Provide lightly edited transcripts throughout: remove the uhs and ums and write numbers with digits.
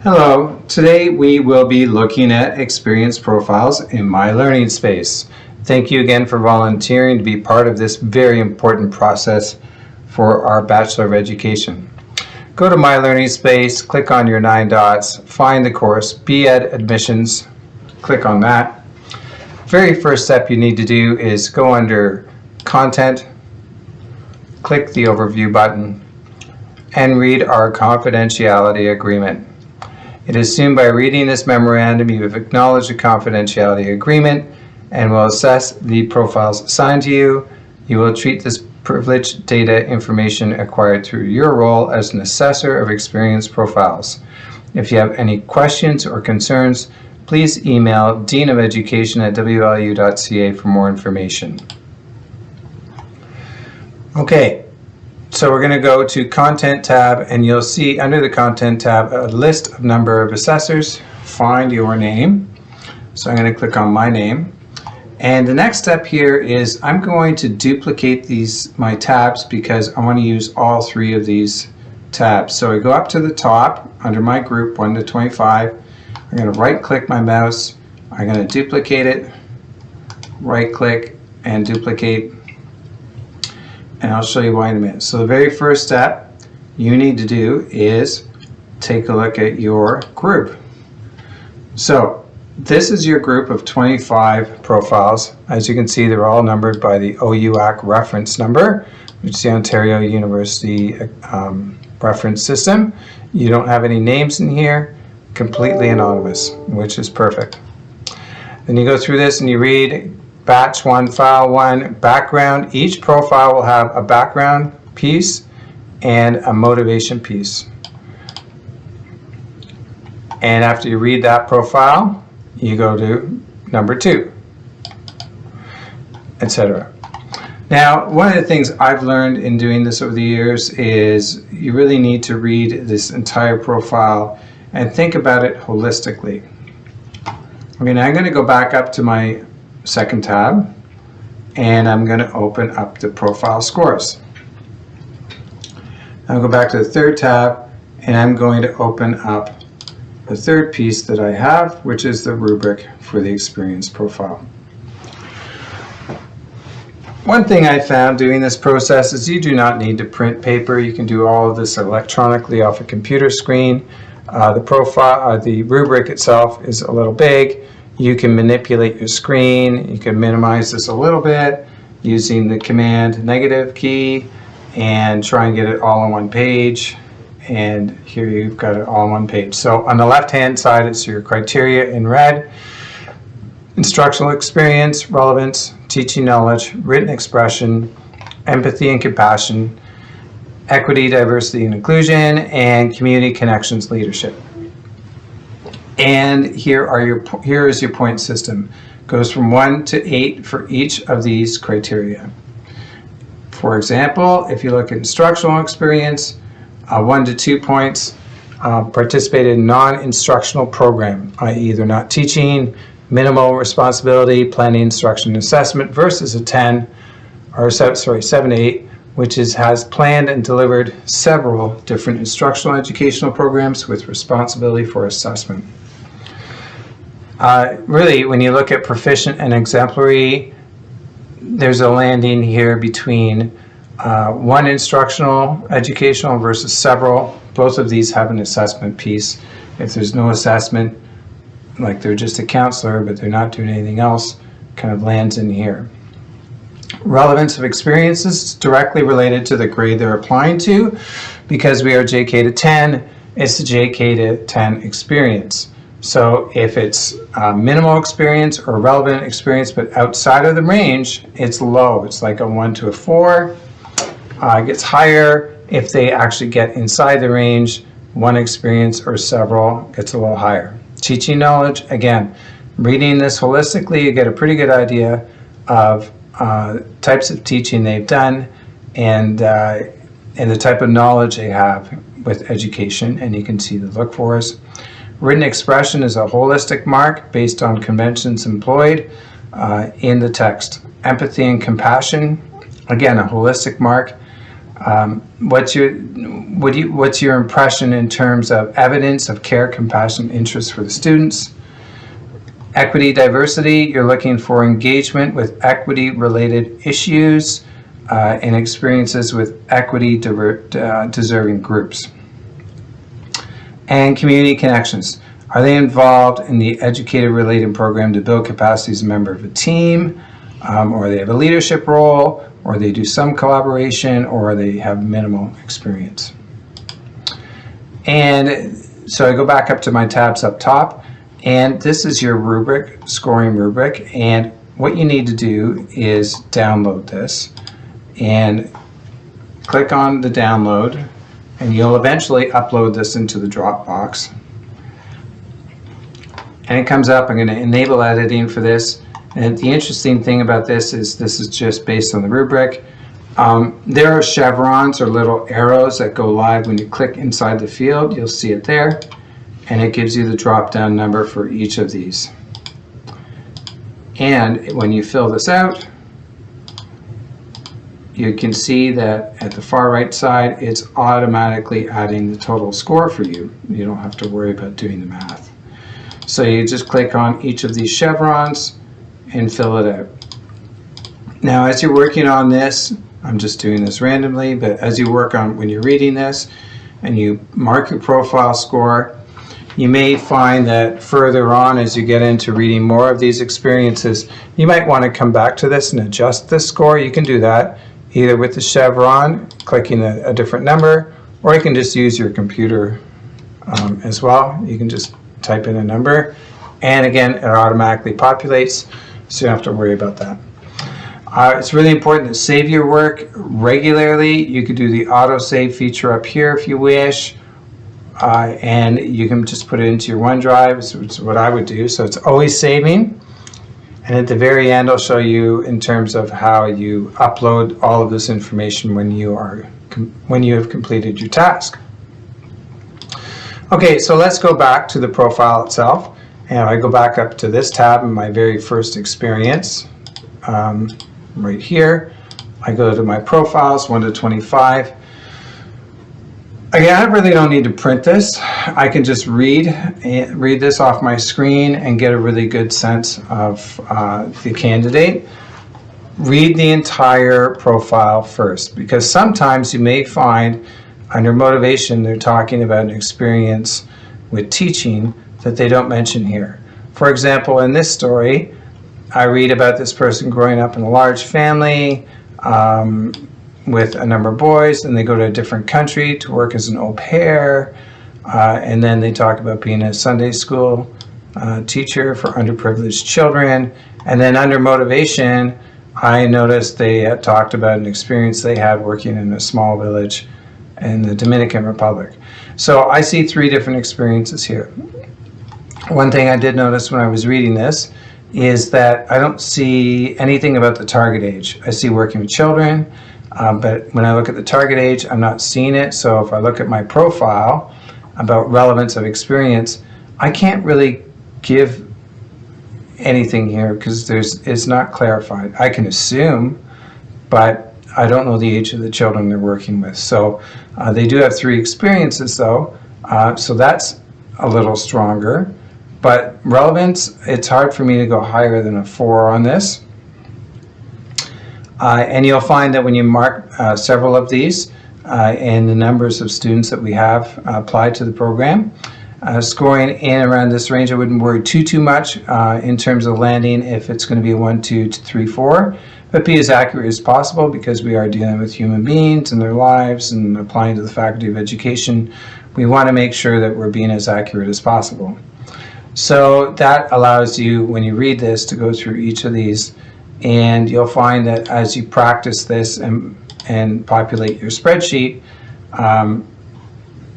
Hello, today we will be looking at experience profiles in My Learning Space. Thank you again for volunteering to be part of this very important process for our Bachelor of Education. Go to My Learning Space, click on your 9 dots, find the course, BEd Admissions, click on that. Very first step you need to do is go under Content, click the Overview button, and read our confidentiality agreement. It is assumed by reading this memorandum you have acknowledged the confidentiality agreement and will assess the profiles assigned to you. You will treat this privileged data information acquired through your role as an assessor of experience profiles. If you have any questions or concerns, please email deanofeducation@wlu.ca for more information. Okay. So we're going to go to Content tab, and you'll see under the Content tab a list of number of assessors. Find your name. So I'm going to click on my name. And the next step here is I'm going to duplicate my tabs because I want to use all 3 of these tabs. So I go up to the top under my group 1 to 25. I'm going to right click my mouse. I'm going to duplicate it, right click and duplicate. And I'll show you why in a minute. So the very first step you need to do is take a look at your group. So this is your group of 25 profiles. As you can see, they're all numbered by the OUAC reference number, which is the Ontario University reference system. You don't have any names in here, completely anonymous, which is perfect. Then you go through this and you read Batch 1, File 1, Background. Each profile will have a background piece and a motivation piece. And after you read that profile, you go to number 2, etc. Now, one of the things I've learned in doing this over the years is you really need to read this entire profile and think about it holistically. I'm going to go back up to my second tab, and I'm going to open up the profile scores. I'll go back to the third tab, and I'm going to open up the third piece that I have, which is the rubric for the experience profile. One thing I found doing this process is you do not need to print paper. You can do all of this electronically off a computer screen. The rubric itself is a little big. You can manipulate your screen. You can minimize this a little bit using the Command negative key and try and get it all on one page. And here you've got it all on one page. So on the left-hand side, it's your criteria in red: instructional experience, relevance, teaching knowledge, written expression, empathy and compassion, equity, diversity and inclusion, and community connections leadership. And here is your point system. Goes from 1 to 8 for each of these criteria. For example, if you look at instructional experience, 1 to 2 points, participated in non-instructional program, i.e. they're not teaching, minimal responsibility, planning, instruction, and assessment, versus a 7 to 8, which has planned and delivered several different instructional educational programs with responsibility for assessment. Really, when you look at proficient and exemplary, there's a landing here between 1 instructional educational versus several. Both of these have an assessment piece. If there's no assessment, like they're just a counselor but they're not doing anything else, kind of lands in here. Relevance of experiences is directly related to the grade they're applying to. Because we are JK to 10, it's the JK to 10 experience. So if it's minimal experience or relevant experience but outside of the range, it's low. It's like a 1 to a 4. It gets higher if they actually get inside the range. 1 experience or several gets a little higher. Teaching knowledge, again, reading this holistically, you get a pretty good idea of types of teaching they've done and the type of knowledge they have with education, and you can see the look for us. Written expression is a holistic mark based on conventions employed in the text. Empathy and compassion, again, a holistic mark. What's your impression in terms of evidence of care, compassion, interest for the students? Equity, diversity, you're looking for engagement with equity-related issues and experiences with equity-deserving groups. And community connections. Are they involved in the educator-related program to build capacity as a member of a team, or they have a leadership role, or they do some collaboration, or they have minimal experience? And so I go back up to my tabs up top, and this is your rubric, scoring rubric, and what you need to do is download this and click on the download, and you'll eventually upload this into the Dropbox. And it comes up. I'm going to enable editing for this. And the interesting thing about this is just based on the rubric. There are chevrons or little arrows that go live when you click inside the field. You'll see it there. And it gives you the drop-down number for each of these. And when you fill this out, you can see that at the far right side, it's automatically adding the total score for you. You don't have to worry about doing the math. So you just click on each of these chevrons and fill it out. Now, as you're working on this, I'm just doing this randomly, but as you work on, when you're reading this and you mark your profile score, you may find that further on, as you get into reading more of these experiences, you might want to come back to this and adjust this score. You can do that either with the chevron, clicking a different number, or you can just use your computer as well. You can just type in a number, and again, it automatically populates, so you don't have to worry about that. It's really important to save your work regularly. You could do the auto-save feature up here if you wish. And you can just put it into your OneDrive, which is what I would do. So it's always saving. And at the very end, I'll show you in terms of how you upload all of this information when you have completed your task. Okay, so let's go back to the profile itself. And I go back up to this tab in my very first experience. Right here, I go to my profiles, 1 to 25. Again, I really don't need to print this. I can just read this off my screen and get a really good sense of the candidate. Read the entire profile first, because sometimes you may find under motivation they're talking about an experience with teaching that they don't mention here. For example, in this story, I read about this person growing up in a large family with a number of boys, and they go to a different country to work as an au pair, and then they talk about being a Sunday school teacher for underprivileged children. And then under motivation, I noticed they had talked about an experience they had working in a small village in the Dominican Republic. So I see 3 different experiences here. One thing I did notice when I was reading this is that I don't see anything about the target age. I see working with children, but when I look at the target age, I'm not seeing it. So if I look at my profile about relevance of experience, I can't really give anything here because it's not clarified. I can assume, but I don't know the age of the children they're working with. So they do have 3 experiences though, so that's a little stronger. But relevance, it's hard for me to go higher than a 4 on this. And you'll find that when you mark several of these and the numbers of students that we have applied to the program, scoring in around this range, I wouldn't worry too much in terms of landing if it's going to be a 1, 2, 3, 4, but be as accurate as possible because we are dealing with human beings and their lives and applying to the Faculty of Education. We want to make sure that we're being as accurate as possible. So that allows you, when you read this, to go through each of these, and you'll find that as you practice this and populate your spreadsheet,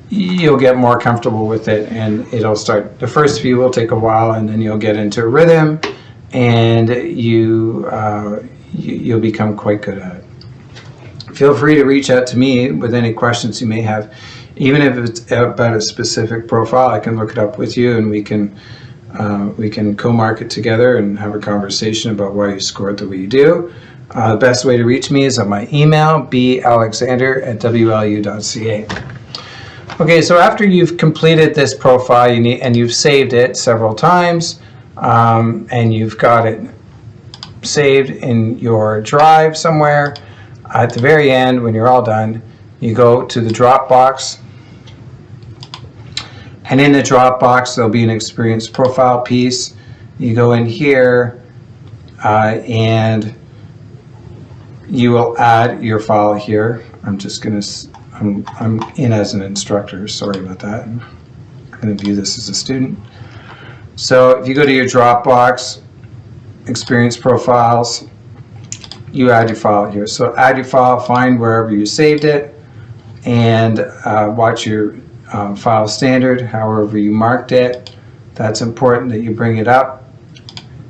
you'll get more comfortable with it, and it'll start. The first few will take a while, and then you'll get into a rhythm, and you'll become quite good at it. Feel free to reach out to me with any questions you may have Even if it's about a specific profile, I can look it up with you, and we can co-mark it together and have a conversation about why you scored the way you do. The best way to reach me is on my email, balexander@wlu.ca. Okay, so after you've completed this profile, and you've saved it several times, and you've got it saved in your drive somewhere, at the very end, when you're all done, you go to the Dropbox, and in the Dropbox there'll be an experience profile piece. You go in here and you will add your file here. I'm in as an instructor, sorry about that. I'm going to view this as a student. So if you go to your Dropbox, experience profiles, you add your file here. So add your file, find wherever you saved it, and watch your file standard, however you marked it. That's important that you bring it up.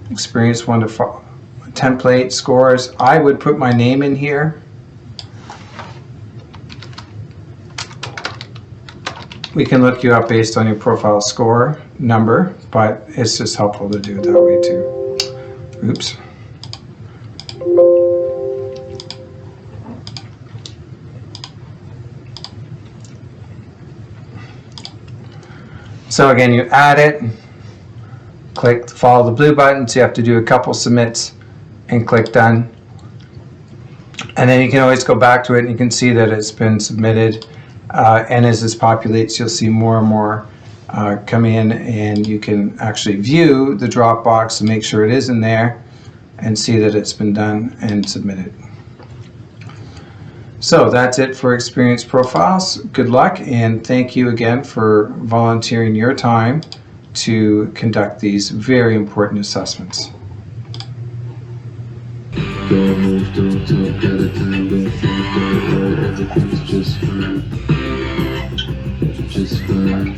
Experience 1 to 5, template scores. I would put my name in here. We can look you up based on your profile score number, but it's just helpful to do it that way too. Oops. So again, you add it, follow the blue button, so you have to do a couple submits and click done. And then you can always go back to it and you can see that it's been submitted. And as this populates, you'll see more and more come in, and you can actually view the Dropbox and make sure it is in there and see that it's been done and submitted. So that's it for experience profiles. Good luck, and thank you again for volunteering your time to conduct these very important assessments. Don't move, don't talk, got a time, don't think, don't worry, everything's just fine. Just fine.